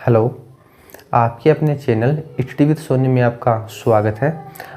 Hello, आपके अपने channel study with Sony में आपका स्वागत है।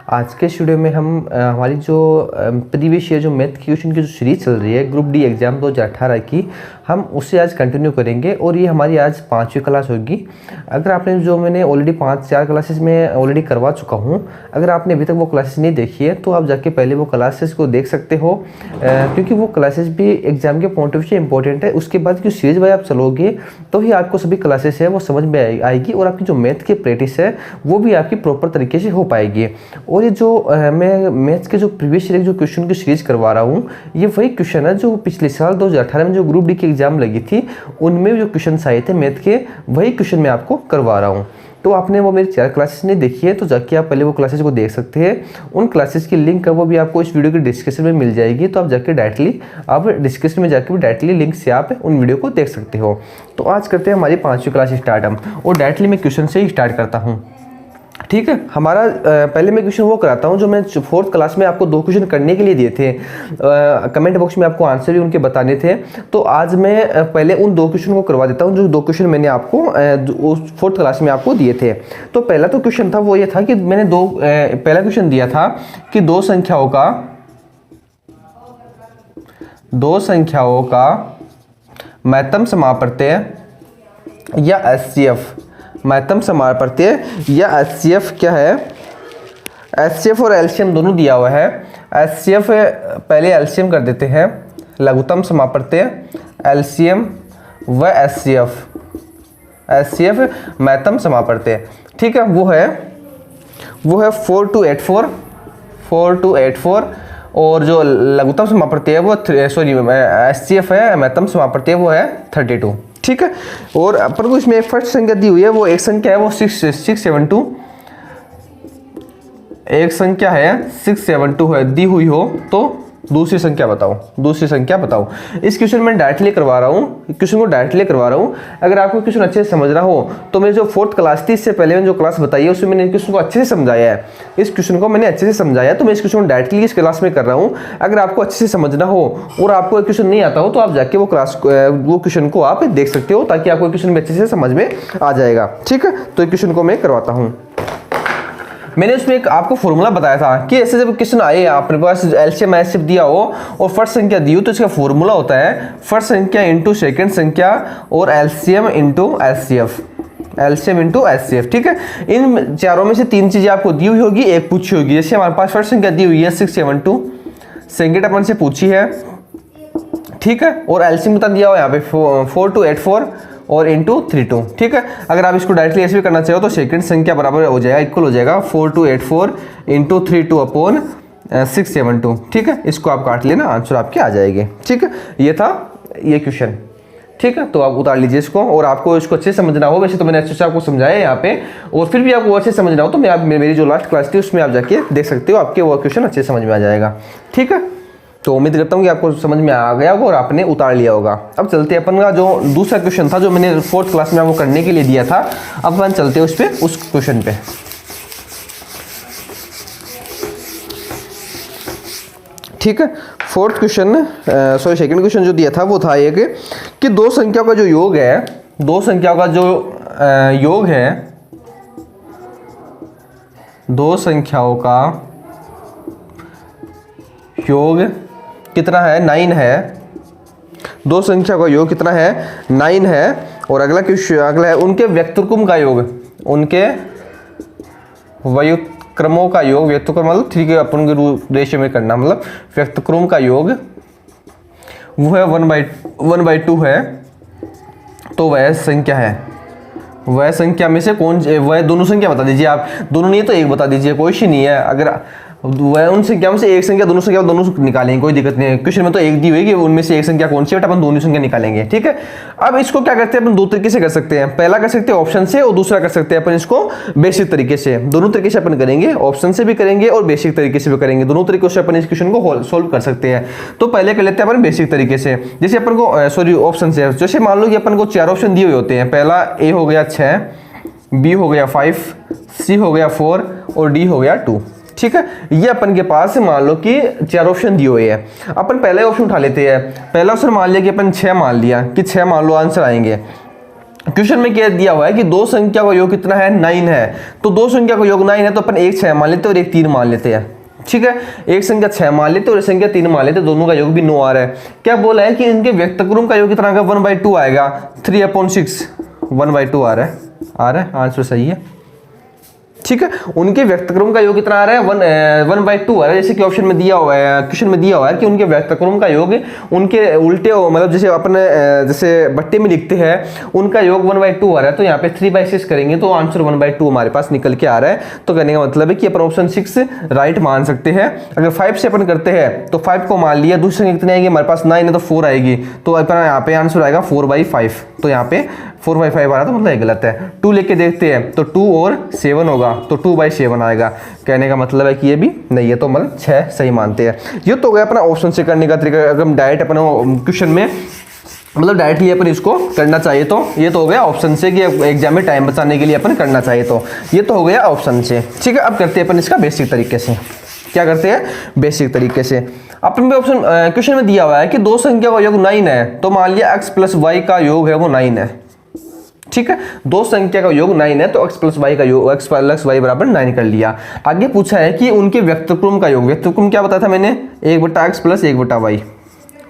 आज के इस वीडियो में हम हमारी जो प्रीवियस ईयर जो मैथ की क्वेश्चन की जो सीरीज चल रही है ग्रुप डी एग्ज़ाम 2018 की, हम उसे आज कंटिन्यू करेंगे और ये हमारी आज 5वीं क्लास होगी। अगर आपने जो मैंने ऑलरेडी 5-4 क्लासेस में ऑलरेडी करवा चुका हूँ, अगर आपने अभी तक वो क्लासेस नहीं देखी है तो आप जाके पहले वो क्लासेस को देख सकते हो, क्योंकि वो क्लासेस भी एग्जाम के पॉइंट ऑफ व्यू से इंपॉर्टेंट है। उसके बाद की सीरीज वाइज आप चलोगे तो ही आपको सभी क्लासेस है वो समझ में आएगी और आपकी जो मैथ की प्रैक्टिस है वो भी आपकी प्रॉपर तरीके से हो पाएगी। और ये जो मैं मैथ्स के जो प्रीवियस ईयर जो क्वेश्चन की सीरीज करवा रहा हूँ, ये वही क्वेश्चन है जो पिछले साल 2018 में जो ग्रुप डी की एग्जाम लगी थी उनमें जो क्वेश्चन आए थे मैथ के, वही क्वेश्चन मैं आपको करवा रहा हूँ। तो आपने वो मेरी 4 क्लासेस नहीं देखी है तो जाके आप पहले वो क्लासेस को देख सकते हैं। उन क्लासेस की लिंक है वो भी आपको इस वीडियो के डिस्क्रिप्शन में मिल जाएगी, तो आप जाके डायरेक्टली आप डिस्क्रिप्शन में जाके भी डायरेक्टली लिंक से आप उन वीडियो को देख सकते हो। तो आज करते हैं हमारी 5वीं क्लास स्टार्ट हम, और डायरेक्टली मैं क्वेश्चन से ही स्टार्ट करता हूँ। ठीक है, हमारा पहले मैं क्वेश्चन वो कराता हूँ जो मैं 4th क्लास में आपको 2 क्वेश्चन करने के लिए दिए थे। कमेंट बॉक्स में आपको आंसर भी उनके बताने थे, तो आज मैं पहले उन 2 क्वेश्चन को करवा देता हूँ जो 2 क्वेश्चन मैंने आपको 4th क्लास में आपको दिए थे। तो पहला तो क्वेश्चन था वो ये था कि मैंने पहला क्वेश्चन दिया था कि दो संख्याओं का महत्तम समाप्रत्यय या एचसीएफ, महत्तम समाप्रत्यय या एचसीएफ क्या है। एचसीएफ और एलसीएम दोनों दिया हुआ है। एचसीएफ पहले एलसीएम कर देते हैं, लघुत्तम समाप्रत्यय एलसीएम व एचसीएफ। एचसीएफ महत्तम समाप्रत्यय, ठीक है, वो है 4 to 84, और जो लघुत्तम समाप्रत्यय है वो एचसीएफ है, महत्तम समाप्रत्यय वो है 32। ठीक है, और अपन को इसमें फर्स्ट संख्या दी हुई है, वो एक संख्या है वो 672, एक संख्या है 672 है दी हुई हो, तो दूसरी संख्या बताओ। इस क्वेश्चन में डायरेक्टली करवा रहा हूँ, क्वेश्चन को डायरेक्टली करवा रहा हूँ। अगर आपको क्वेश्चन अच्छे से समझना हो तो मेरी जो 4th क्लास थी इससे पहले मैंने जो क्लास बताई है उसमें मैंने क्वेश्चन को अच्छे से समझाया है। इस क्वेश्चन को मैंने अच्छे से समझाया, तो मैं इस क्वेश्चन को डायरेक्टली इस क्लास में कर रहा हूँ। अगर आपको अच्छे से समझना हो और आपको क्वेश्चन नहीं आता हो तो आप जाके वो क्वेश्चन को आप देख सकते हो, ताकि आपको क्वेश्चन में अच्छे से समझ में आ जाएगा। ठीक है, तो इस क्वेश्चन को मैं करवाता हूँ। मैंने उसमें एक आपको फॉर्मूला बताया था कि ऐसे जब क्वेश्चन आए आपके पास एलसीएम एचसीएफ दिया हो और फर्स्ट संख्या दी हो, तो इसका फॉर्मूला होता है फर्स्ट संख्या इंटू सेकंड संख्या और एलसीएम इंटू एचसीएफ। ठीक है, इन चारों में से 3 चीजें आपको दी हुई होगी, एक पूछी होगी। जैसे हमारे पास फर्स्ट संख्या दी हुई है 672, सेकंड अपन से पूछी है, ठीक है, और एलसीएम बता दिया हुआ यहाँ पे 4 to 84 और इंटू 32। ठीक है, अगर आप इसको डायरेक्टली ऐसे भी करना चाहो तो सेकंड संख्या बराबर हो जाएगा, इक्वल हो जाएगा 4 to 84 इंटू 32 अपॉन 672। ठीक है, इसको आप काट लेना, आंसर आपके आ जाएंगे। ठीक है, ये था ये क्वेश्चन। ठीक है, तो आप उतार लीजिए इसको, और आपको इसको अच्छे से समझना हो, वैसे तो मैंने अच्छे से आपको समझाया यहाँ पे, और फिर भी आपको अच्छे से समझना हो तो मेरी जो लास्ट क्लास थी उसमें आप जाके देख सकते हो, आपके वो क्वेश्चन अच्छे से समझ में आ जाएगा। ठीक है, तो उम्मीद करता हूँ कि आपको समझ में आ गया होगा और आपने उतार लिया होगा। अब चलते हैं अपन का जो दूसरा क्वेश्चन था जो मैंने 4th क्लास में आपको करने के लिए दिया था, अब अपन चलते हैं उस क्वेश्चन पे। ठीक है, 4th क्वेश्चन सेकंड क्वेश्चन जो दिया था वो था एक कि दो संख्याओं का जो योग है, दो संख्याओं का योग कितना है, 9 है। दो संख्या का योग कितना है, 9 है। और अगला है उनके व्यक्तक्रम का योग, उनके व्युत्क्रमों का योग, व्यक्तक्रम मतलब 3 के अपन के रेशियो में करना, मतलब व्यक्तक्रम का योग वो है 1/2 है। तो वह संख्या में से कौन, वह दोनों संख्या बता दीजिए आप, दोनों नहीं तो एक बता दीजिए, कोई इश्यू नहीं है। अगर वह उन संख्याओं में से एक संख्या, दोनों संख्या दोनों निकालेंगे, कोई दिक्कत नहीं है। क्वेश्चन में तो एक दी हुई कि उनमें से एक संख्या कौन सी है, अपन दोनों संख्या निकालेंगे। ठीक है, अब इसको क्या करते हैं अपन, 2 तरीके से कर सकते हैं। पहला कर सकते हैं ऑप्शन से, और दूसरा कर सकते हैं अपन इसको बेसिक तरीके से। दोनों तरीके से अपन करेंगे, ऑप्शन से भी करेंगे और बेसिक तरीके से भी करेंगे। दोनों तरीकों से अपन इस क्वेश्चन को सोल्व कर सकते हैं। तो पहले कर लेते हैं अपन बेसिक तरीके से। जैसे अपन को ऑप्शन से, जैसे मान लो कि अपन को 4 ऑप्शन दिए हुए होते हैं। पहला ए हो गया 6, बी हो गया 5, सी हो गया 4 और डी हो गया 2। ठीक है, ये अपन के पास मान लो कि 4 ऑप्शन दिए हुए हैं। अपन पहले ऑप्शन उठा लेते हैं। पहला ऑप्शन मान लिया कि अपन 6 मान लिया कि 6 मान लो आंसर आएंगे। क्वेश्चन में क्या दिया हुआ है कि दो संख्या का योग कितना है, 9 है। तो दो संख्या का योग 9 है तो अपन एक 6 मान लेते हैं और एक 3 मान लेते हैं। ठीक है, एक संख्या 6 मान लेते और एक संख्या 3 मान लेते, दोनों का योग भी 9 आ रहा है। क्या बोला है कि इनके व्यक्तक्रम का योग कितना आएगा, 1/2 आएगा। 3/6 1/2 आ रहा है, आंसर सही है। ठीक है, उनके व्यक्तक्रम का योग कितना आ रहा है, 1/2 आ रहा है। जैसे कि ऑप्शन में दिया हुआ है, क्वेश्चन में दिया हुआ है कि उनके व्यक्तक्रम का योग उनके उल्टे मतलब जैसे अपने जैसे बट्टे में लिखते हैं उनका योग 1/2 आ रहा है, तो यहाँ पे 3/6 करेंगे तो आंसर 1/2 हमारे पास निकल के आ रहा है। तो कहने का मतलब है कि अपन ऑप्शन 6 राइट मान सकते हैं। अगर 5 से अपन करते हैं तो 5 को मान लिया, दूसरी संख्या कितनी आएगी हमारे पास, 9 है तो 4 आएगी, तो अपन यहाँ पे आंसर आएगा 4/5। तो यहाँ पे 4/5 आ रहा तो मतलब ये गलत है। 2 लेके देखते हैं तो 2 और 7 होगा तो 2/7 आएगा। कहने का मतलब है कि ये भी नहीं है, तो मतलब 6 सही मानते हैं। ये तो हो गया अपना ऑप्शन से करने का तरीका। अगर हम डायरेक्ट अपना क्वेश्चन में मतलब डायरेक्टली अपन इसको करना चाहिए तो ये तो हो गया ऑप्शन से कि एग्जाम में टाइम बचाने के लिए अपन करना चाहिए, तो ये तो हो गया ऑप्शन से। ठीक है, अब करते हैं अपन इसका बेसिक तरीके से। क्या करते हैं, बेसिक तरीके से। अपन ऑप्शन क्वेश्चन में दिया हुआ है कि दो संख्या का योग 9 है, तो मान लिया x + y का योग है वो 9 है। ठीक है, दो संख्या का योग 9 है तो x + y का योग x + y = 9 कर लिया। आगे पूछा है कि उनके व्यक्तक्रम का योग, व्यक्तक्रम क्या बताया था मैंने, 1/x + 1/y।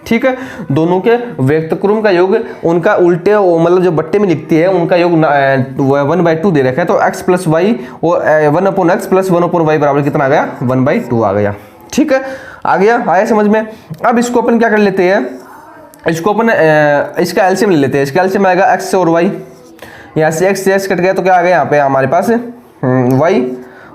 ठीक है, दोनों के व्यक्तक्रम का योग उनका उल्टे मतलब जो बट्टे में लिखते हैं उनका योग 1/2 दे रखा है, तो x + y और 1/x + 1/y बराबर कितना आ गया, 1/2 आ गया। ठीक है, आ गया, आया समझ में। अब इसको अपन क्या कर लेते हैं, इसको अपन इसका एलसीएम ले लेते हैं। इसका एलसीएम आएगा x और y, यहाँ से x से x कट गया तो क्या आ गया यहाँ पे हमारे पास y,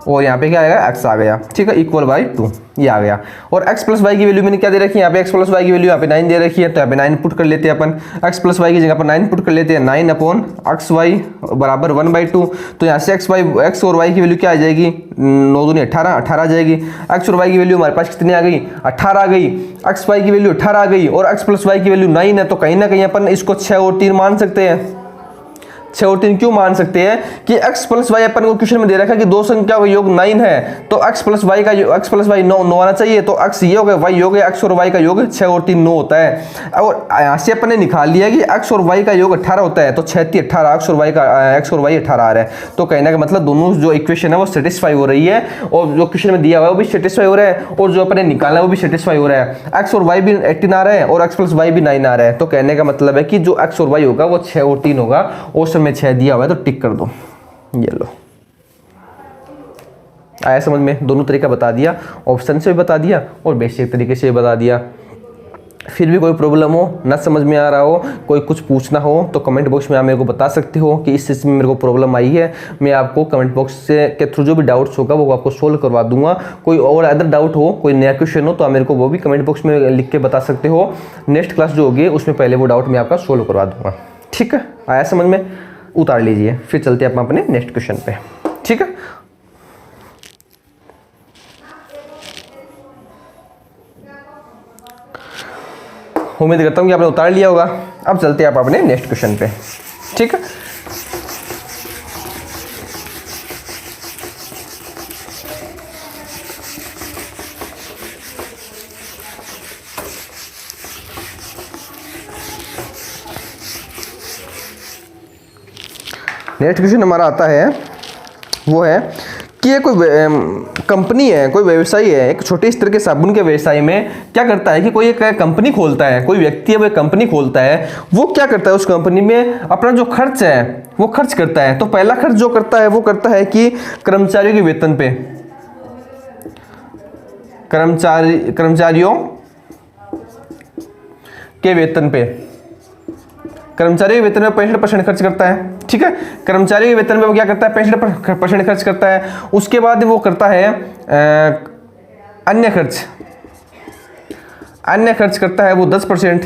और यहाँ पे क्या आएगा x आ गया। ठीक है, =2 ये आ गया। और x + y की वैल्यू मैंने क्या दे रखी है, यहाँ पे x + y की वैल्यू यहाँ पे 9 दे रखी है, तो यहाँ पे 9 पुट कर लेते हैं अपन। x + y की जगह पर 9 पुट कर लेते हैं, 9/xy = 1/2। तो यहाँ से x और y की वैल्यू क्या आ जाएगी, 9 दूनी 18 आ जाएगी। x और y की वैल्यू हमारे पास कितनी आ गई, 18 आ गई। x y की वैल्यू 18 आ गई और x + y की वैल्यू 9 है, तो कहीं ना कहीं अपन इसको 6 और 3 मान सकते हैं। 6 और 3 क्यों मान सकते हैं कि x + y अपन को क्वेश्चन में दे रखा है कि दो संख्या का योग 9 है, तो x + y का x + y 9 आना चाहिए, तो x ये हो गया, y योग है, x और y का योग 6 और 3 9 होता है। और यहाँ से अपन ने निकाल लिया कि x और y का योग 18 होता है, तो 6 × 18 x और y 18 आ रहा है। तो कहने का मतलब दोनों जो इक्वेशन है वो सेटिस्फाई हो रही है, और जो क्वेश्चन में दिया हुआ है वो भी सेटिस्फाई हो रहा है, और जो अपन ने निकाला है वो भी सेटिस्फाई हो रहा है। x और y भी 18 आ रहा है और x + y भी 9 आ रहा है। तो कहने का मतलब है कि जो x और y होगा वो 6 और 3 होगा। ऑप्शन में 6 दिया हुआ है तो टिक कर दो, ये लो। आया समझ में, दोनों तरीका बता दिया, ऑप्शन से भी बता दिया और बेसिक तरीके से भी बता दिया। फिर भी कोई प्रॉब्लम हो, ना समझ में आ रहा हो, कोई कुछ पूछना हो तो कमेंट बॉक्स में आप मेरे को बता सकते हो कि इस चीज़ में मेरे को प्रॉब्लम आई है। मैं आपको कमेंट बॉक्स से के थ्रू जो भी डाउट्स होगा वो आपको सोल्व करवा दूंगा। कोई और अदर डाउट हो, कोई नया क्वेश्चन हो तो आप मेरे को वो भी कमेंट बॉक्स में लिख के बता सकते हो। नेक्स्ट क्लास जो होगी उसमें पहले वो डाउट मैं आपका सोल्व करवा दूंगा। ठीक है, आया समझ में, उतार लीजिए। फिर चलते हैं अपने नेक्स्ट क्वेश्चन पे। ठीक है, उम्मीद करता हूँ कि आपने उतार लिया होगा। अब चलते हैं आप अपने नेक्स्ट क्वेश्चन पे। ठीक है, नेक्स्ट क्वेश्चन हमारा आता है, वो है कि ये कोई कंपनी है, कोई व्यवसायी है, एक छोटे स्तर के साबुन के व्यवसाय में क्या करता है कि कोई एक कंपनी खोलता है, कोई व्यक्ति है वो एक कंपनी खोलता है। वो क्या करता है, उस कंपनी में अपना जो खर्च है वो खर्च करता है। तो पहला खर्च जो करता है वो करता है कि कर्मचारियों के वेतन पे, कर्मचारियों के वेतन पे, कर्मचारी के वेतन में 65% खर्च करता है। ठीक है, कर्मचारी के वेतन में वो क्या करता है, 65% खर्च करता है। उसके बाद वो करता है अन्य खर्च, अन्य खर्च करता है वो 10%,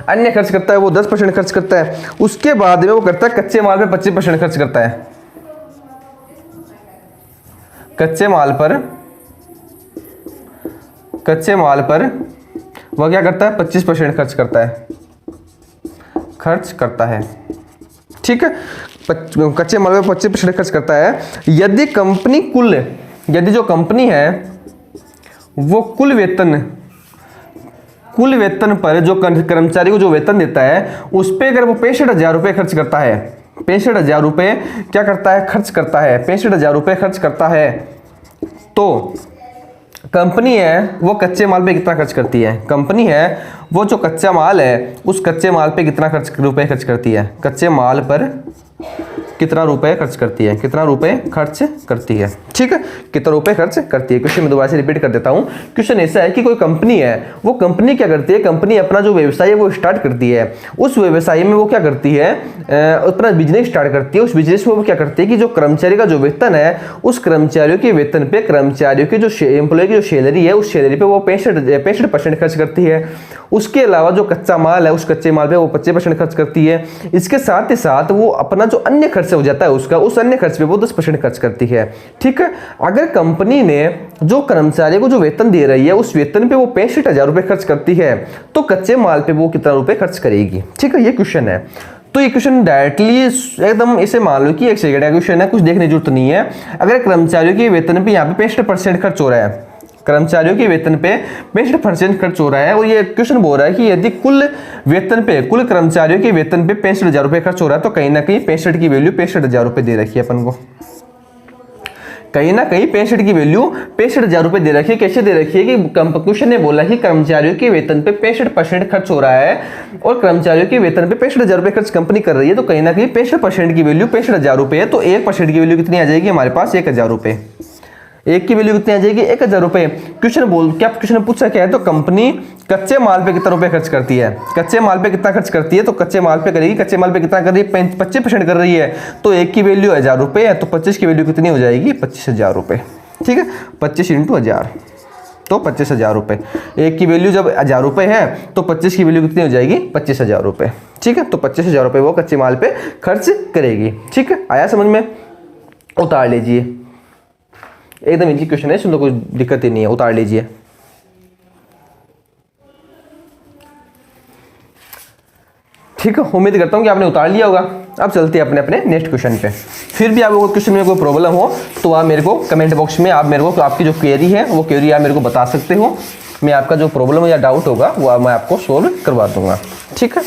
अन्य खर्च करता है वो 10% खर्च करता है। उसके बाद में वो करता है कच्चे माल पे 25% खर्च करता है। कच्चे माल पर वह क्या करता है, 25% खर्च करता है। ठीक है, कच्चे माल पे 25% खर्च करता है। यदि जो कंपनी है वो कुल वेतन कुल वेतन पर जो कर्मचारी को जो वेतन देता है उस पर अगर वो 65,000 रुपये खर्च करता है, 65,000 रुपये क्या करता है, खर्च करता है, 65,000 रुपये खर्च करता है, तो कंपनी है वो कच्चे माल पे कितना खर्च करती है, कंपनी है वो जो कच्चा माल है उस कच्चे माल पे कितना रुपए खर्च करती है, कच्चे माल पर कितना रुपए खर्च करती है, कितना रुपए खर्च करती है, ठीक है, कितना रुपए खर्च करती है। क्वेश्चन में दोबारा से रिपीट कर देता हूँ। क्वेश्चन ऐसा है कि कोई कंपनी है, वो कंपनी क्या करती है, कंपनी अपना जो व्यवसाय है वो स्टार्ट करती है, उस व्यवसाय में वो क्या करती है, अपना बिजनेस स्टार्ट करती है, उस बिजनेस में वो क्या करती है कि जो कर्मचारी का जो वेतन है उस कर्मचारियों के वेतन पे कर्मचारियों की जो एम्प्लॉय की जो सैलरी है उस सैलरी पे वो 65% खर्च करती है। उसके अलावा जो कच्चा माल है उस कच्चे माल पे वो 25% खर्च करती है। इसके साथ ही साथ वो अपना जो अन्य खर्च हो जाता है उसका, उस अन्य खर्च पे वो 10% खर्च करती है, ठीक है। अगर कंपनी ने जो कर्मचारी को जो वेतन दे रही है उस वेतन पे वो 65,000 रुपये खर्च करती है तो कच्चे माल पे वो कितना रुपए खर्च करेगी, ठीक है, ये क्वेश्चन है। तो ये क्वेश्चन डायरेक्टली एकदम इसे मान लो कि एक सेकंड का क्वेश्चन है, कुछ देखने की जरूरत नहीं है। अगर कर्मचारियों के वेतन पे यहाँ पे 65% खर्च हो रहा है, कर्मचारियों के वेतन पे 65% खर्च हो रहा है और ये क्वेश्चन बोल रहा है कि यदि कुल वेतन पे, कुल कर्मचारियों के वेतन पे 65,000 रुपये खर्च हो रहा है तो कहीं ना कहीं 65 की वैल्यू 65,000 रुपये दे रखी है अपन को, कहीं ना कहीं 65 की वैल्यू 65,000 रुपये दे रखी है। कैसे दे रखी है कि क्वेश्चन ने बोला कि कर्मचारियों के वेतन पे 65% खर्च हो रहा है और कर्मचारियों के वेतन पे 65,000 रुपये खर्च कंपनी कर रही है, तो कहीं ना कहीं 65% की वैल्यू 65,000 रुपये है, तो 1% की वैल्यू कितनी आ जाएगी हमारे पास, 1,000 रुपये, एक की वैल्यू कितनी आ जाएगी, 1,000 रुपये। क्वेश्चन पूछा क्या है, तो कंपनी कच्चे माल पे कितना रुपए खर्च करती है, कच्चे माल पे कितना खर्च करती है, तो कच्चे माल पे करेगी, कच्चे माल पे कितना कर रही है, 25% कर रही है, तो एक की वैल्यू 1,000 रुपये है, तो 25 की वैल्यू कितनी हो जाएगी, 25,000 रुपये, ठीक है, 25 × 1,000 तो 25,000 रुपये। एक की वैल्यू जब 1,000 रुपये है तो 25 की वैल्यू कितनी हो जाएगी, 25,000 रुपये, ठीक है, तो 25,000 रुपये वो कच्चे माल पे खर्च करेगी, ठीक है, आया समझ में, उतार लीजिए, एकदम इजी क्वेश्चन है, इसमें तो कोई दिक्कत ही नहीं है, उतार लीजिए। ठीक है, उम्मीद करता हूँ कि आपने उतार लिया होगा। अब चलते हैं अपने अपने नेक्स्ट क्वेश्चन पे। फिर भी आपको क्वेश्चन में कोई प्रॉब्लम हो तो आप मेरे को कमेंट बॉक्स में आप मेरे को आपकी जो क्वेरी है वो क्वेरी आप मेरे को बता सकते हो, मैं आपका जो प्रॉब्लम या डाउट होगा वो मैं आपको सोल्व करवा दूंगा, ठीक है।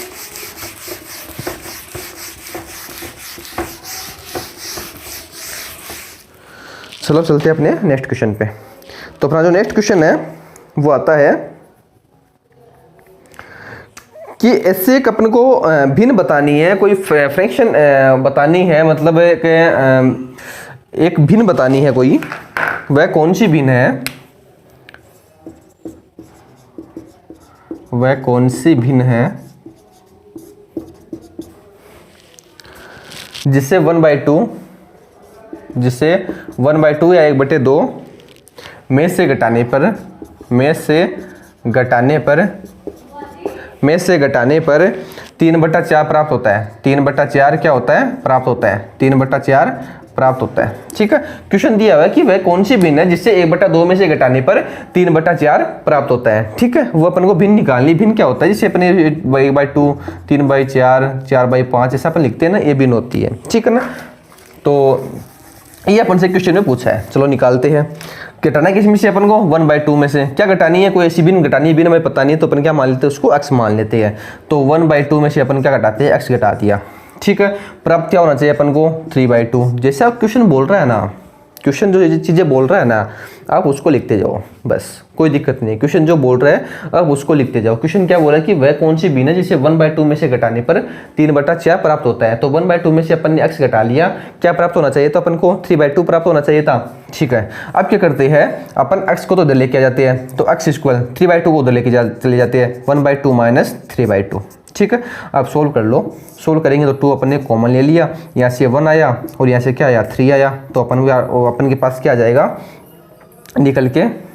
चलो चलते हैं अपने नेक्स्ट क्वेश्चन पे। तो अपना जो नेक्स्ट क्वेश्चन है वो आता है कि ऐसे एक अपन को भिन्न बतानी है, कोई फ्रैक्शन बतानी है, मतलब एक भिन्न बतानी है कोई, वह कौन सी भिन्न है, वह कौन सी भिन्न है जिसे 1/2 या 1/2 में से घटाने पर 3/4 प्राप्त होता है, 3/4 क्या होता है, प्राप्त होता है, 3/4 प्राप्त होता है, ठीक है। क्वेश्चन दिया हुआ है कि वह कौन सी भिन्न है जिससे 1/2 में से घटाने पर 3/4 प्राप्त होता है, ठीक है, वो अपन को भिन्न निकालनी। भिन्न क्या होता है, जिसे अपने 1/2, 3/4, 4/5 ऐसा अपन लिखते हैं ना, ये भिन्न होती है, ठीक है ना। तो ये अपन से क्वेश्चन में पूछा है, चलो निकालते हैं। घटाना किस में से अपन को, 1/2 में से क्या घटानी है, कोई ऐसी भिन्न घटानी है, भिन्न हमें पता नहीं है तो अपन क्या मान लेते हैं, उसको x मान लेते हैं। तो 1/2 में से अपन क्या घटाते हैं, x घटा दिया, ठीक है। प्राप्त क्या होना चाहिए अपन को, 3/2। जैसे आप क्वेश्चन बोल रहा है ना, क्वेश्चन जो चीज़ें बोल रहा है ना आप उसको लिखते जाओ, बस कोई दिक्कत नहीं। क्वेश्चन जो बोल रहा है आप उसको लिखते जाओ। क्वेश्चन क्या बोल रहा है कि वह कौन सी भिन्न है जिसे 1/2 में से घटाने पर 3/4 प्राप्त होता है। तो 1/2 में से अपन ने x घटा लिया, क्या प्राप्त होना चाहिए, तो अपन को 3/2 प्राप्त होना चाहिए था, ठीक है। अब क्या करते हैं अपन x को तो उधर लेके आ जाते हैं, तो x इक्वल 3/2 को उधर लेके चले जाते हैं, 1/2 माइनस 3/2, ठीक है। आप सोल्व कर लो, सोल्व करेंगे तो 2 अपन ने कॉमन ले लिया, यहाँ से 1 आया और यहाँ से क्या आया, 3 आया, तो अपन के पास क्या आ जाएगा निकल के,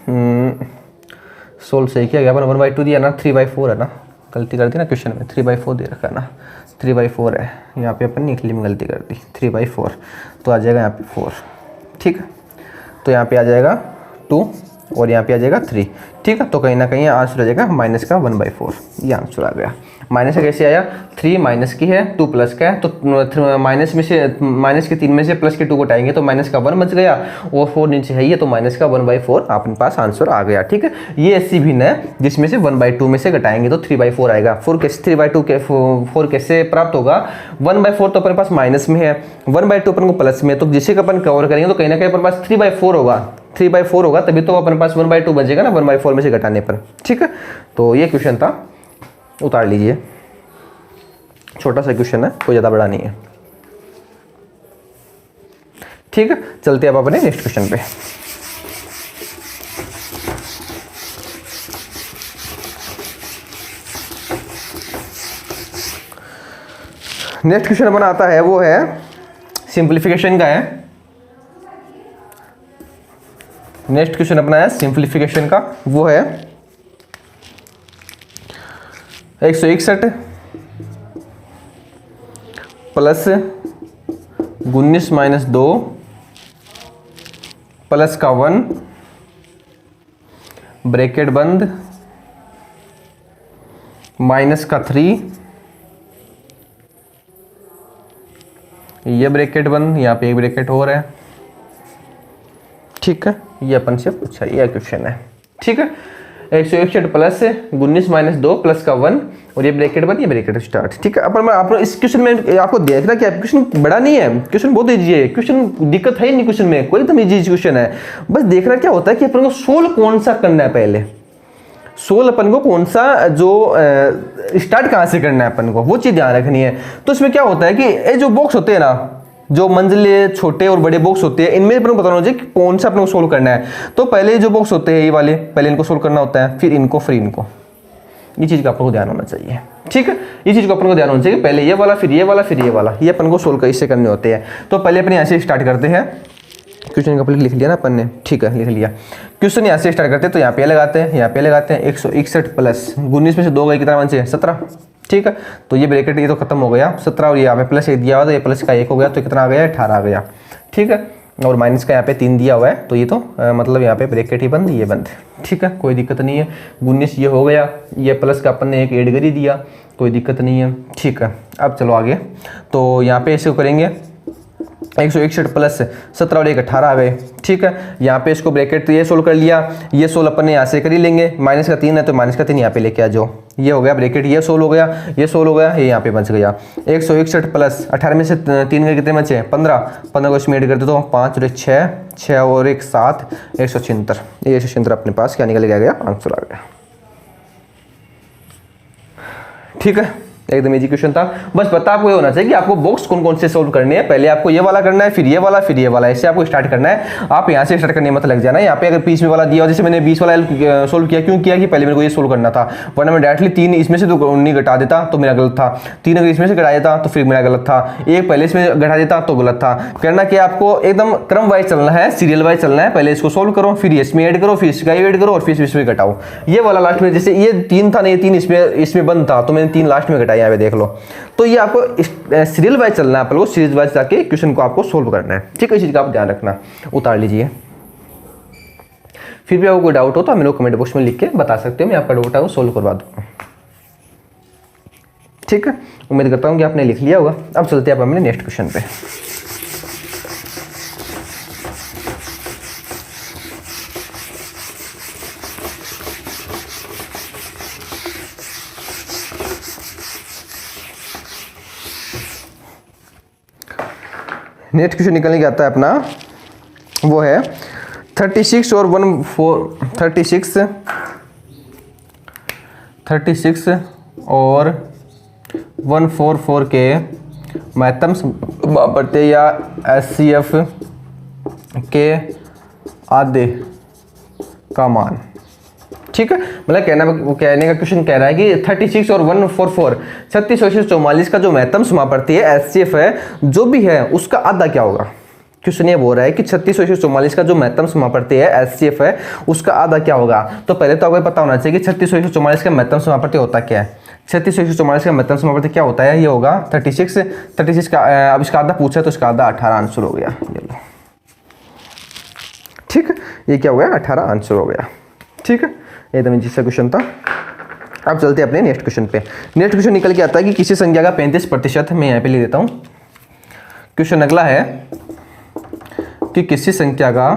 सोल्व सही किया गया, अपन 1/2 दिया ना, 3/4 है ना, गलती कर दी ना क्वेश्चन में, 3/4 दे रखा है ना, 3/4 है, यहाँ पे अपन निकली में गलती कर दी, 3/4 तो आ जाएगा यहाँ पे 4, ठीक है। तो यहाँ पे आ जाएगा 2 और यहाँ पे आ जाएगा 3। ठीक है, तो कहीं ना कहीं आंसर आ जाएगा माइनस का 1/4, ये आंसर आ गया। माइनस का कैसे आया, 3 माइनस की है, 2 प्लस का है, तो माइनस में से माइनस के 3 में से प्लस के 2 को हटाएंगे तो माइनस का 1 बच गया, और 4 नीचे है ये, तो माइनस का 1/4 अपने पास आंसर आ गया। ठीक है, ये ऐसी भिन्न है जिसमें से 1/2 में से घटाएंगे तो 3/4 आएगा। 3/2 के 4 कैसे प्राप्त होगा, 1/4 तो अपने पास माइनस में है, 1/2 अपन को प्लस में, तो जिसे अपन कवर करेंगे तो कहीं ना कहीं अपने पास 3/4 होगा, 3/4 होगा, तभी तो अपने पास 1/2 बचेगा ना 1/4 में से घटाने पर। ठीक है, तो ये क्वेश्चन था, उतार लीजिए, छोटा सा क्वेश्चन है, कोई ज़्यादा बड़ा नहीं है। ठीक है, चलते हैं अब अपने नेक्स्ट क्वेश्चन पे। नेक्स्ट क्वेश्चन अपना आता है, वो है सिंप्लीफिकेशन का है। नेक्स्ट क्वेश्चन अपना है सिंप्लीफिकेशन का, वो है 161 प्लस 19 माइनस 2 प्लस का 1 ब्रैकेट बंद माइनस का 3, ये ब्रैकेट बंद, यहाँ पे एक ब्रैकेट हो रहा है। ठीक है, ये अपन से पूछा, ये क्वेश्चन है। ठीक है, 161 प्लस 19 माइनस 2 प्लस का 1 और ये ब्रैकेट बंद, ये ब्रैकेट स्टार्ट। ठीक है, अपन आप इस क्वेश्चन में आपको देख रहा क्या, क्वेश्चन बड़ा नहीं है, क्वेश्चन बहुत इजी है, क्वेश्चन दिक्कत है ही नहीं, क्वेश्चन में कोई एकदम इजी क्वेश्चन है। बस देखना क्या होता है कि अपन को सोल्व कौन सा करना है, पहले सोल्व अपन को कौन सा जो स्टार्ट कहाँ से करना है अपन को, वो चीज़ ध्यान रखनी है। तो इसमें क्या होता है कि ये जो बॉक्स होते हैं ना, जो मंजिले छोटे और बड़े बॉक्स होते हैं, इनमें अपन को बताना चाहिए कि कौन सा अपन को सोल्व करना है। तो पहले जो बॉक्स होते हैं ये वाले, पहले इनको सोल्व करना होता है, फिर इनको, फिर इनको, ये चीज़ का अपन को ध्यान होना चाहिए। ठीक है, ये चीज़ को अपन को ध्यान होना चाहिए, पहले ये वाला, फिर ये वाला, फिर ये वाला, ये अपन को सोल्व इससे करने होते हैं। तो पहले अपने यहाँ से स्टार्ट करते हैं। क्वेश्चन कंप्लीट लिख लिया ना अपन ने, ठीक है, लिख लिया। क्वेश्चन यहाँ से स्टार्ट करते हैं, तो यहाँ पे लगाते हैं, यहाँ पे लगाते हैं 161 प्लस 19 में से 2 गए, कितना बचे, 17। ठीक है, तो ये ब्रैकेट ये तो खत्म हो गया, 17 और यहाँ पे प्लस 1 दिया हुआ, तो ये प्लस का 1 हो गया, तो कितना आ गया, 18 आ गया। ठीक है, और माइनस का यहाँ पे 3 दिया हुआ है, तो ये तो मतलब यहाँ पे ब्रैकेट ही बंद, ये बंद। ठीक है, कोई दिक्कत नहीं है। 19 ये हो गया, ये प्लस का अपन ने एक ऐड कर ही दिया, कोई दिक्कत नहीं है। ठीक है, अब चलो आगे, तो यहाँ पे ऐसे करेंगे 161 प्लस 17 और 1 18 आ गए। ठीक है, यहाँ पे इसको ब्रैकेट ये सोल्व कर लिया, ये सोल्व अपन ने यहाँ से कर ही लेंगे, माइनस का 3 है तो माइनस का 3 यहाँ पे लेके आ जाओ, ये हो गया ब्रैकेट, ये सोल्व हो गया, ये सोल्व हो गया, ये यहाँ पे बच गया। 161 प्लस 18 में से 3 के कितने बचे, 15 को इसमें ऐड कर दो, 5 और 6, 6 और 1 7, 176। ये 176 अपने पास क्या निकल गया, आंसर आ गया। ठीक है, एकदम इजी क्वेश्चन था। बस पता आपको ये होना चाहिए कि आपको बॉक्स कौन कौन से सोल्व करने हैं, पहले आपको ये वाला करना है, फिर ये वाला, फिर ये वाला, ऐसे आपको स्टार्ट करना है। आप यहाँ से स्टार्ट करने मत लग जाना। यहाँ पे अगर 20 में वाला दिया हो, जैसे मैंने 20 वाला सोल्व किया, क्यों किया कि पहले मेरे को ये सोल्व करना था, वरना मैं डायरेक्टली 3 इसमें से तो नहीं घटा देता तो मेरा गलत था, 3 अगर इसमें से घटा देता तो फिर मेरा गलत था, 1 पहले इसमें घटा देता तो गलत था। करना क्या, आपको एकदम क्रम वाइज चलना है, सीरियल वाइज चलना है, पहले इसको सोल्व करो, फिर इसमें ऐड करो, फिर इसका ऐड करो, और फिर इसमें घटाओ। ये वाला लास्ट में, जैसे ये 3 था ना, ये 3 इसमें बंद था, तो मैंने 3 लास्ट में घटाया, यहाँ पे देख लो। तो ये आपको सीरियल वाइज चलना है, आपको सीरीज वाइज जाके क्वेश्चन को आपको सोल्व करना है। ठीक है, इस चीज का आप ध्यान रखना, उतार लीजिए। फिर भी आपको कोई डाउट हो तो आप मेरे को कमेंट बॉक्स में लिख के बता सकते हो, मैं आपका डाउट है वो सोल्व करवा दूंगा। ठीक है, उम्मीद करता हूँ कि आपने लिख लिया होगा। अब चलते हैं आप अपने नेक्स्ट क्वेश्चन पे। नेक्स्ट क्वेश्चन निकलने के आता है अपना, वो है 36 और 36 और 144 के महत्तम समापत्ति या HCF के आधे का मान। ठीक है, मतलब कहने का क्वेश्चन कह रहा है कि 36 और 144 3644 का जो महत्तम समापत्ति है HCF है, जो भी है उसका आधा क्या होगा। क्वेश्चन ये बोल रहा है कि 3644 का जो महत्तम समापत्ति है HCF है, उसका आधा क्या होगा। तो पहले तो आपको पता होना चाहिए कि 3644 का महत्तम समापत्ति होता क्या है। 3644 का महत्तम समापत्ति क्या होता है, ये होगा 36 का, अब इसका आधा पूछा तो इसका आधा 18 आंसर हो गया। ये लो, ठीक है, ये क्या हो गया 18 आंसर हो गया। ठीक है, एकदम इजी सा क्वेश्चन था। अब चलते हैं अपने नेक्स्ट क्वेश्चन पे। नेक्स्ट क्वेश्चन निकल के आता है कि किसी संख्या का 35%, मैं यहाँ पे लिख देता हूँ। क्वेश्चन अगला है कि किसी संख्या का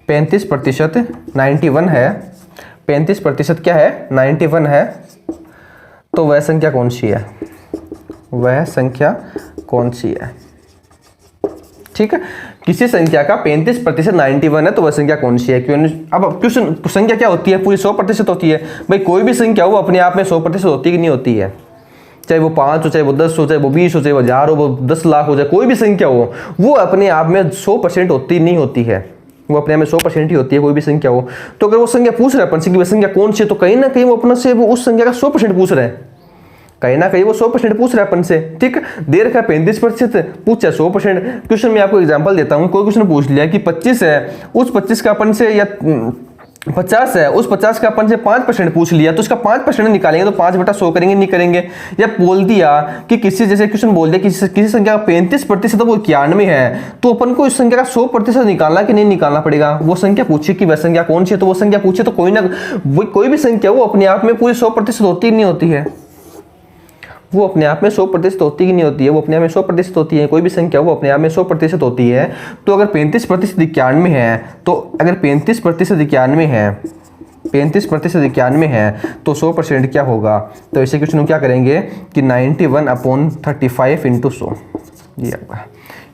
35% 91 है, 35% क्या है 91 है, तो वह संख्या कौन सी है, वह संख्या कौन सी है। ठीक है, किसी संख्या का 35% 91 है तो वह संख्या कौन सी है। अब क्वेश्चन संख्या क्या होती है, पूरी 100% होती है। भाई कोई भी संख्या हो अपने आप में 100% होती कि नहीं होती है, चाहे वो 5 हो, चाहे वो 10 हो, चाहे वो 20 हो, चाहे वो 1000 हो, वो 10 लाख हो, चाहे कोई भी संख्या हो, वो अपने आप में 100% होती नहीं होती है, वो अपने आप में 100% ही होती है कोई भी संख्या हो। तो अगर वो संख्या पूछ रहा है अपन से कि वह संख्या कौन सी है, तो कहीं ना कहीं वो अपने से वो उस संख्या का 100% पूछ रहे हैं, कहीं ना कहीं वो 100% पूछ रहा है अपन से। ठीक, दे रखा है 35%, पूछा 100%। क्वेश्चन में आपको एग्जांपल देता हूँ। कोई क्वेश्चन पूछ लिया कि 25 है, उस 25 का अपन से, या 50 है, उस 50 का अपन से 5% पूछ लिया, तो उसका 5% निकालेंगे तो 5/100 करेंगे, नहीं करेंगे। या बोल दिया कि किसी, जैसे क्वेश्चन बोल दिया किसी संख्या का 35% तो वो 91 है, तो अपन को इस संख्या का 100% निकालना कि नहीं निकालना पड़ेगा। वो संख्या पूछे कि वह संख्या कौन सी है, तो वो संख्या पूछे तो कोई भी संख्या वो अपने आप में पूरी 100% होती नहीं होती है, वो अपने आप में 100% होती ही नहीं होती है, वो अपने आप में 100% होती है। कोई भी संख्या वो अपने आप में 100% होती है। तो अगर 35% 91 है, तो अगर 35% 91 है, 35% 91 है, तो 100% क्या होगा। तो ऐसे क्वेश्चन हम क्या करेंगे कि 91/35 × 100, ये होगा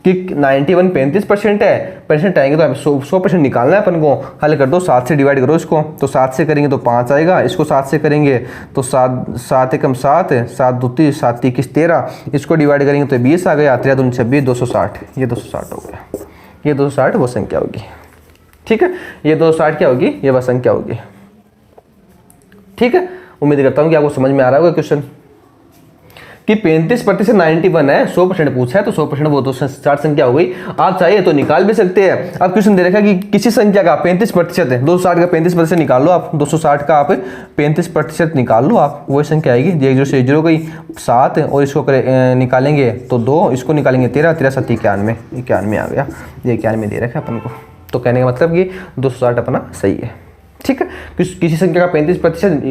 कि 91 35% है, परसेंट आएंगे तो 100% निकालना है अपन को। हल कर दो, 7 से डिवाइड करो इसको, तो 7 से करेंगे तो 5 आएगा, इसको 7 से करेंगे तो 7 एकम 7 है, 7 2 3, 7 3 13, इसको डिवाइड करेंगे तो 20 आ गया, 3 2 26, 260, ये 260 हो गया। ये 260 वो संख्या होगी। ठीक है, ये 260 क्या होगी, ये वह संख्या होगी। ठीक है, उम्मीद करता हूँ कि आपको समझ में आ रहा होगा क्वेश्चन कि 35% 91 है, 100% पूछा है, तो 100% वो 260 संख्या हो गई। आप चाहिए तो निकाल भी सकते हैं। अब क्वेश्चन दे रखा है कि किसी संख्या का 35% है, 260 का 35% निकाल लो आप, 260 का आप 35% निकाल लो आप, वही संख्या आएगी। 0 से 0 गई 7, और इसको निकालेंगे तो 2, इसको निकालेंगे 13, 13 7 91, 91 आ गया। ये 91 दे रखा है अपन को, तो कहने का मतलब कि 260 अपना सही है। ठीक है, किसी संख्या का 35%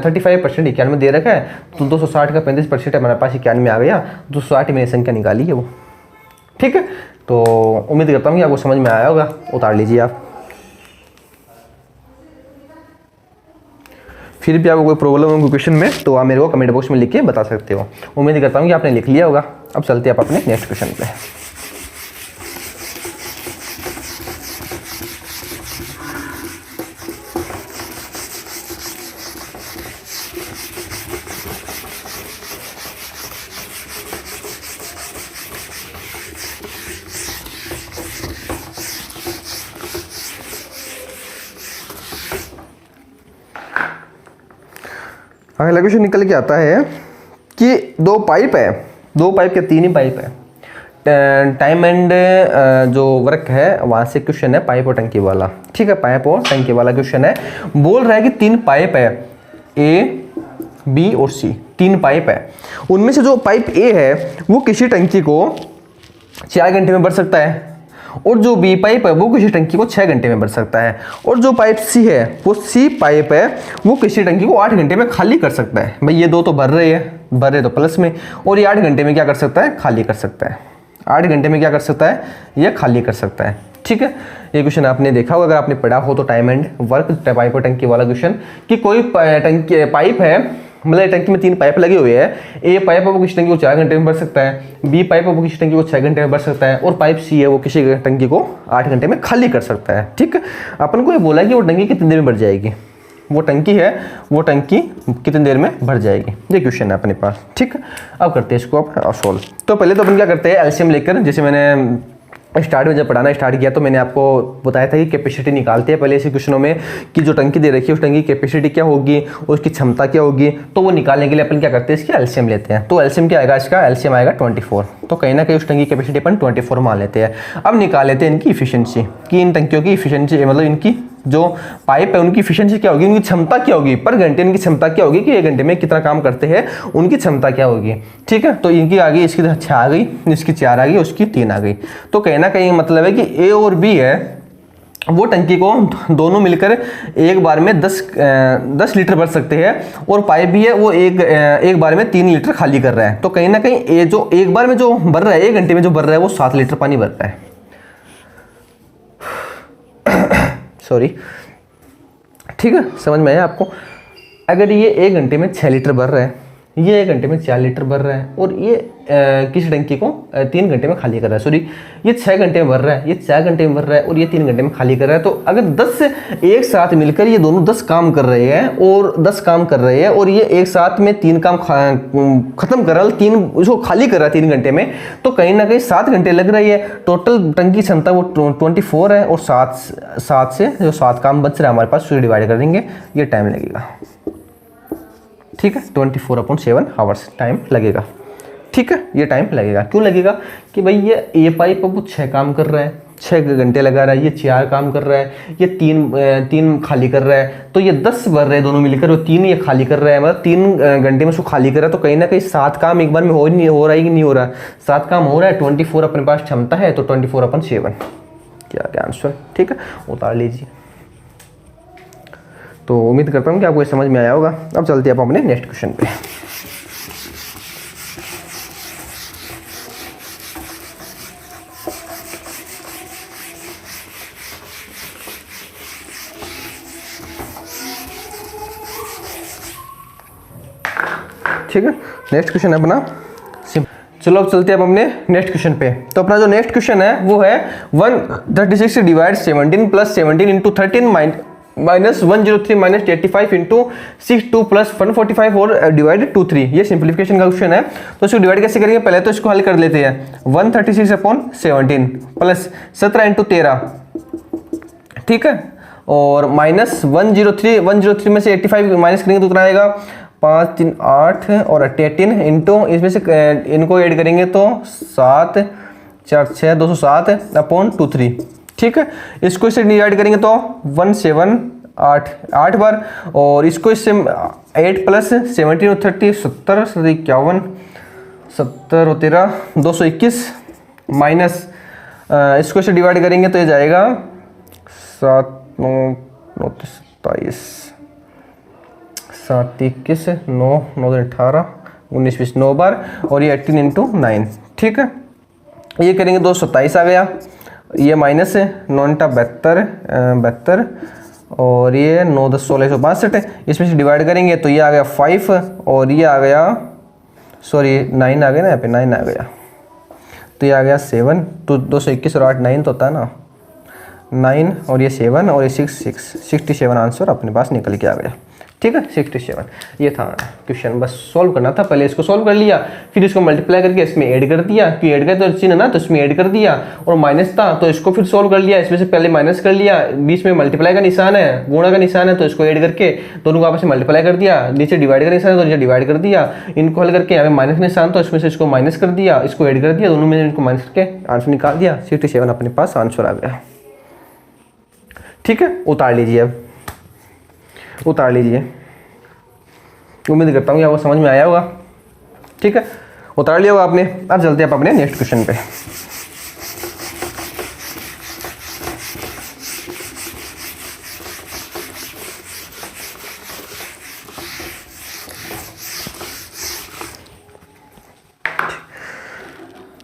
35% 91 दे रखा है, तो 260 का 35% हमारे पास 91 आ गया, 260 मैंने संख्या निकाली है वो। ठीक है, तो उम्मीद करता हूँ कि आपको समझ में आया होगा। उतार लीजिए आप। फिर भी आपको कोई प्रॉब्लम हो क्वेश्चन में तो आप मेरे को कमेंट बॉक्स में लिख के बता सकते हो। उम्मीद करता हूँ कि आपने लिख लिया होगा। अब चलते हैं आप अपने नेक्स्ट क्वेश्चन पे। अगला क्वेश्चन निकल के आता है कि 2 पाइप है, 2 पाइप के 3 ही पाइप है। टाइम एंड जो वर्क है वहाँ से क्वेश्चन है, पाइप और टंकी वाला। ठीक है, पाइप और टंकी वाला क्वेश्चन है। बोल रहा है कि 3 पाइप है, ए बी और सी, 3 पाइप है। उनमें से जो पाइप ए है वो किसी टंकी को 4 घंटे में भर सकता है, और जो बी पाइप है वो किसी टंकी को 6 घंटे में भर सकता है, और जो पाइप सी है वो सी पाइप है वो किसी टंकी को 8 घंटे में खाली कर सकता है। भाई ये 2 तो भर रहे तो प्लस में, और ये 8 घंटे में क्या कर सकता है, खाली कर सकता है। 8 घंटे में क्या कर सकता है, ये खाली कर सकता है। ठीक है, ये क्वेश्चन आपने देखा होगा, अगर आपने पढ़ा हो तो टाइम एंड वर्क पाइप और टंकी वाला क्वेश्चन, कि कोई टंकी पाइप है, मतलब टंकी में 3 पाइप लगे हुए हैं। ए पाइप है वो किसी टंकी को 4 घंटे में भर सकता है, बी पाइप है वो किसी टंकी को 6 घंटे में भर सकता है, और पाइप सी है वो किसी टंकी को 8 घंटे में खाली कर सकता है। ठीक है, अपन को ये बोला है कि वो टंकी कितनी देर में भर जाएगी, वो टंकी है वो टंकी कितनी देर में भर जाएगी, ये क्वेश्चन है अपने पास। ठीक है, अब करते हैं इसको अब सॉल्व। तो पहले तो अपन क्या करते हैं, एलसीएम लेकर, जैसे मैंने स्टार्ट में जब पढ़ाना स्टार्ट किया तो मैंने आपको बताया था कि कैपेसिटी निकालते हैं पहले ऐसे क्वेश्चनों में, कि जो टंकी दे रखी है उस टंकी की कैपेसिटी क्या होगी, उसकी क्षमता क्या होगी। तो वो निकालने के लिए अपन क्या करते हैं, इसकी एलसीएम लेते हैं। तो एलसीएम क्या आएगा, इसका एलसीएम आएगा 24। तो कहीं ना कहीं उस टंकी की कैपेसिटी अपन 24 मान लेते हैं। अब निकाल लेते हैं इनकी इफिशियंसी कि इन टंकियों की इफिशियंसी मतलब इनकी जो पाइप है उनकी इफिशियंसी क्या होगी, उनकी क्षमता क्या होगी पर घंटे, इनकी क्षमता क्या होगी कि 1 घंटे में कितना काम करते हैं, उनकी क्षमता क्या होगी। ठीक है, तो इनकी आ गई, इसकी 6 आ गई, इसकी 4 आ गई, उसकी 3 आ गई। तो कहीं ना कहीं मतलब है कि ए और बी है वो टंकी को दोनों मिलकर एक बार में 10 लीटर भर सकते हैं, और पाइप भी है वो एक बार में 3 लीटर खाली कर रहा है। तो कहीं ना कहीं ये जो एक बार में जो भर रहा है, 1 घंटे में जो भर रहा है वो 7 लीटर पानी भर रहा है। सॉरी, ठीक है, समझ में आया आपको। अगर ये 1 घंटे में 6 लीटर भर रहा है, ये 1 घंटे में 4 लीटर भर रहा है, और ये किसी टंकी को 3 घंटे में खाली कर रहा है, सॉरी ये 6 घंटे में भर रहा है, ये 4 घंटे में भर रहा है, और ये 3 घंटे में खाली कर रहा है। तो अगर 10 से एक साथ मिलकर ये दोनों 10 काम कर रहे हैं और 10 काम कर रहे हैं, और ये एक साथ में 3 काम खत्म कर रहा है, 3 उसको खाली कर रहा है 3 घंटे में, तो कहीं ना कहीं 7 घंटे लग रही है। टोटल टंकी क्षमता वो 24 है, और 7 से जो 7 काम बच रहा है हमारे पास उससे डिवाइड कर देंगे, ये टाइम लगेगा। ठीक है, 24/7 आवर्स टाइम लगेगा। ठीक है, ये टाइम लगेगा। क्यों लगेगा कि भाई ये पाइप अब 6 काम कर रहा है, 6 घंटे लगा रहा है, ये 4 काम कर रहा है, ये 3 खाली कर रहा है, तो ये 10 भर रहे हैं दोनों मिलकर, वो 3 ये खाली कर रहा है, मतलब 3 घंटे में उसको खाली कर रहा है। तो कहीं ना कहीं 7 काम एक बार में हो रहा है कि नहीं हो रहा, 7 काम हो रहा है। 24 अपने पास क्षमता है, तो 24/7 क्या आंसर। ठीक है, उतार लीजिए। तो उम्मीद करता हूँ कि आपको ये समझ में आया होगा। अब चलते हैं आप अपने नेक्स्ट क्वेश्चन पे। ठीक है, नेक्स्ट क्वेश्चन है अपना। चलो अब चलते हैं अब अपने नेक्स्ट क्वेश्चन पे। तो अपना जो नेक्स्ट क्वेश्चन है वो है 136 divide 17 plus 17 into 13 minus 103 minus 85 into 62 plus 145 और डिवाइड 23। ये सिंप्लीफिकेशन का क्वेश्चन है। तो इसको डिवाइड कैसे करेंगे, पहले तो इसको हल कर लेते हैं। 136/17 प्लस 17 इंटू 13, ठीक है, और माइनस 103 में से 85 माइनस करेंगे तो कितना आएगा, 5 3 8 और 18 इंटू इसमें से इनको ऐड करेंगे तो 7 4 6 207/23। ठीक है, इसको इससे डिवाइड करेंगे तो 8 बार, और इसको इससे 8 प्लस 17 और 30 70 51 70 और 13 221 माइनस इसको इससे डिवाइड करेंगे तो ये जाएगा 7 9 9 27 7 21 9 9 18 19 20 9 बार, और ये 18 इंटू 9। ठीक है, ये करेंगे 227 आ गया, ये माइनस है 9 72 और ये 9 10 16 162, इसमें से डिवाइड करेंगे तो ये आ गया 5 और ये आ गया, सॉरी 9 आ गया ना, यहाँ पे 9 आ गया, तो ये आ गया 7, तो 221 और 8 9 तो होता है ना, 9 और ये 7 और ये 67 आंसर अपने पास निकल के आ गया। ठीक है, 67 ये था क्वेश्चन, बस सॉल्व करना था। पहले इसको सॉल्व कर लिया, फिर इसको मल्टीप्लाई करके इसमें ऐड कर दिया, क्योंकि ऐड कर तो चिन्ह ना, तो इसमें ऐड कर दिया, और माइनस था तो इसको फिर सॉल्व कर लिया, इसमें से पहले माइनस कर लिया, बीच में मल्टीप्लाई का निशान है, गुणा का निशान है, तो इसको ऐड करके दोनों को आपस में मल्टीप्लाई कर दिया, नीचे डिवाइड का निशान है तो नीचे डिवाइड कर दिया, इनको हल करके यहाँ पे माइनस निशान तो इसमें से इसको माइनस कर दिया, इसको ऐड कर दिया, दोनों में इनको माइनस करके आंसर निकाल दिया, 67 अपने पास आंसर आ गया। ठीक है, उतार लीजिए, अब उतार लीजिए, उम्मीद करता हूँ आपको समझ में आया होगा। ठीक है, उतार लिया होगा आपने। अब चलते हैं आप अपने नेक्स्ट क्वेश्चन पे।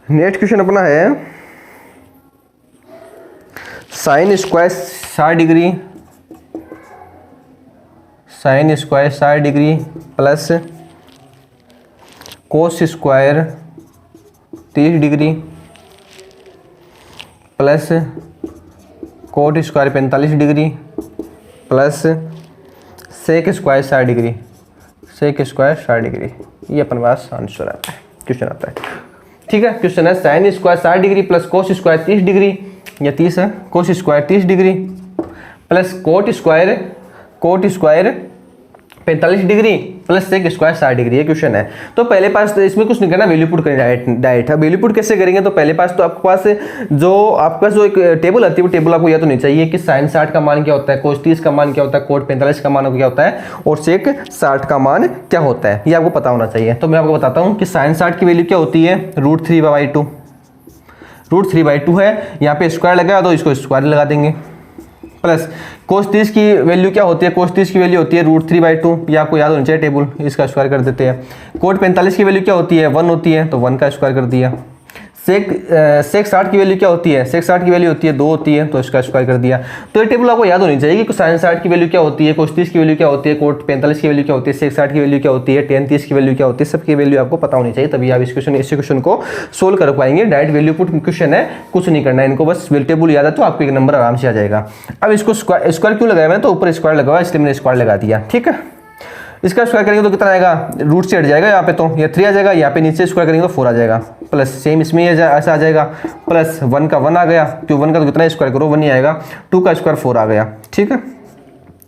नेक्स्ट क्वेश्चन अपना है sine square 60 degree, sine square 60 degree plus cos square 30 degree plus cot square 45 degree plus sec square 60 degree, sec square 60 degree, ये अपन पास आंसर आता है, क्वेश्चन आता है। ठीक है, क्वेश्चन है sine square 60 degree plus cos square 30 degree, या 30 है, cos square 30 degree plus cot square 45 degree plus sec square 60 degree, ये क्वेश्चन है। तो पहले पास तो इसमें कुछ नहीं करना, वैल्यू पुट करें डायरेक्ट। अब वैल्यू पुट कैसे करेंगे, तो पहले पास तो आपके पास जो एक टेबल आती है वो टेबल आपको याद होनी चाहिए कि साइन 60 का मान क्या होता है, कोस 30 का मान क्या होता है, कोट 45 का मान क्या होता है और सेक 60 का मान क्या होता है, ये आपको पता होना चाहिए। तो मैं आपको बताता हूँ कि साइन 60 की वैल्यू क्या होती है, √3/2। √3/2 है, यहाँ पे स्क्वायर लगा तो इसको स्क्वायर लगा देंगे, प्लस कोस 30 की वैल्यू क्या होती है, कोस 30 की वैल्यू होती है √3/2, ये आपको याद होना चाहिए टेबल, इसका स्क्वायर कर देते हैं। कोट 45 की वैल्यू क्या होती है, 1 होती है, तो 1 का स्क्वायर कर दिया। सेक 60 की वैल्यू क्या होती है, सेक 60 की वैल्यू होती है 2 होती है, तो इसका स्क्वायर कर दिया। तो ये टेबल आपको याद होनी चाहिए कि साइन 60 की वैल्यू क्या होती है, कोस 30 की वैल्यू क्या होती है, कोट 45 की वैल्यू क्या होती है, सेक 60 की वैल्यू क्या होती है, टेन 30 की वैल्यू क्या होती है, सबकी वैल्यू आपको पता होनी चाहिए, तभी आप इस क्वेश्चन को सोल्व कर पाएंगे। डायरेक्ट वैल्यू पुट क्वेश्चन है, कुछ नहीं करना है इनको, बस टेबल याद है तो आपको एक नंबर आराम से आ जाएगा। अब इसको स्क्वायर क्यों लगाया मैंने, तो ऊपर स्क्वायर लगा हुआ इसलिए मैंने स्क्वायर लगा दिया, ठीक है। इसका स्क्वायर करेंगे तो कितना आएगा, रूट से हट जाएगा यहाँ पे, तो ये 3 आ जाएगा, यहाँ पे नीचे स्क्वायर करेंगे तो 4 आ जाएगा, प्लस सेम इसमें ऐसा आ जाएगा, प्लस 1 का 1 आ गया, क्यों 1 का तो कितना स्क्वायर करो 1 ही आएगा, 2 का स्क्वायर 4 आ गया, ठीक है।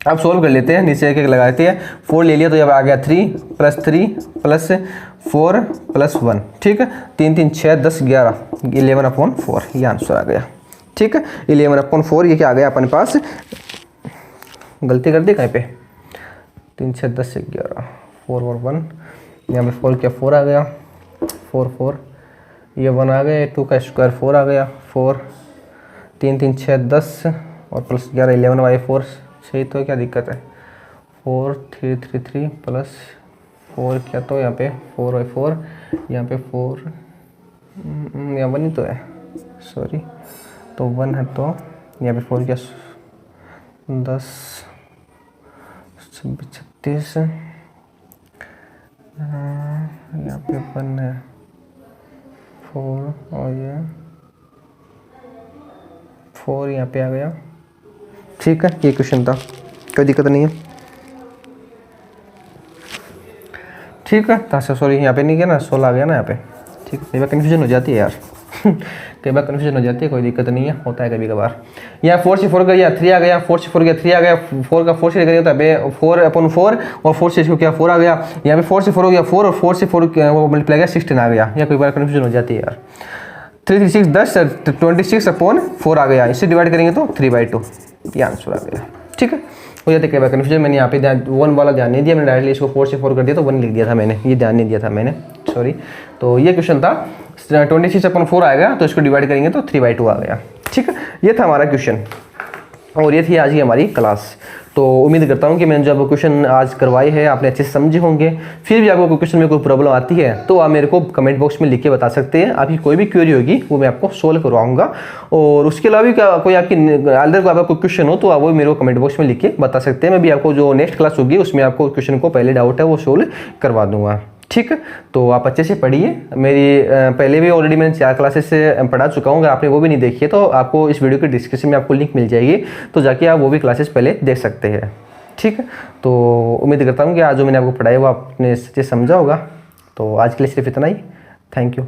अब सोल्व कर लेते हैं, नीचे एक एक लगाते हैं, 4 ले लिया तो अब आ गया 3 + 4 + 1, ठीक है। 3 3 6 10 11 11/4, ये आंसर आ गया, ठीक है। 11/4 ये क्या आ गया अपने पास, गलती कर दी कहीं पे, 3 6 10 11 4 और 1, यहाँ पे 4 क्या 4 आ गया, 4 4, ये 1 आ गया, 2 का स्क्वायर 4 आ गया, 4 3 3 6 10 और प्लस 11 11/4, सही तो क्या दिक्कत है, 4 3 3 3 प्लस 4 क्या, तो यहाँ पे 4/4, यहाँ पे 4 यहाँ 1 ही तो है, सॉरी, तो 1 है, तो यहाँ पे 4 क्या 10 26 36, यहाँ पे 1 है 4 और ये 4 यहाँ पे आ गया, ठीक है। ये क्वेश्चन था, कोई दिक्कत नहीं है, ठीक है। तो सॉरी यहाँ पे नहीं गया ना, 16 आ गया ना यहाँ पे, ठीक है। कई बार कन्फ्यूजन हो जाती है यार कई बार कन्फ्यूजन हो जाती है, कोई दिक्कत नहीं है, होता है कभी कभार। यहाँ 4 से 4 गया 3 आ गया, 4 से 4 गया 3 आ गया, 4 का 4 से करिए तो 4/4 और 4 से इसको क्या 4 आ गया, यहाँ पे 4 से 4 हो गया 4 और 4 से 4 वो मल्टीप्लाई गया 16 आ गया, या कोई बार कन्फ्यूजन हो जाती है यार। 3 3 6 10 26/4 आ गया, इससे डिवाइड करेंगे तो 3/2, ये आंसर आ गया, ठीक है। हो जाते कई बार कन्फ्यूजन, मैंने यहाँ पे 1 वाला ध्यान नहीं दिया, मैंने डायरेक्टली इसको 4 से 4 कर दिया तो 1 लिख दिया था मैंने, ये ध्यान नहीं दिया था मैंने, सॉरी। तो ये क्वेश्चन था, 26/4 आएगा तो इसको डिवाइड करेंगे तो 3/2 आ गया, ठीक है। ये था हमारा क्वेश्चन और ये थी आज की हमारी क्लास। तो उम्मीद करता हूँ कि मैंने जो आपको क्वेश्चन आज करवाए हैं आपने अच्छे से समझे होंगे। फिर भी आपको क्वेश्चन में कोई प्रॉब्लम आती है तो आप मेरे को कमेंट बॉक्स में लिख के बता सकते हैं, आपकी कोई भी क्वेरी होगी वो मैं आपको सोल्व करवाऊंगा। और उसके अलावा भी कोई आपकी अदर को आपका कोई क्वेश्चन हो तो आप वो मेरे को कमेंट बॉक्स में लिख के बता सकते हैं, मैं भी आपको जो नेक्स्ट क्लास होगी उसमें आपको क्वेश्चन को पहले डाउट है वो सोल्व करवा दूंगा, ठीक है। तो आप अच्छे से पढ़िए, मेरी पहले भी ऑलरेडी मैंने 4 क्लासेस से पढ़ा चुका हूँ, अगर आपने वो भी नहीं देखी है तो आपको इस वीडियो के डिस्क्रिप्शन में आपको लिंक मिल जाएगी, तो जाके आप वो भी क्लासेस पहले देख सकते हैं, ठीक है। तो उम्मीद करता हूँ कि आज जो मैंने आपको पढ़ाया वो आपने अच्छे से समझा होगा। तो आज के लिए सिर्फ इतना ही, थैंक यू।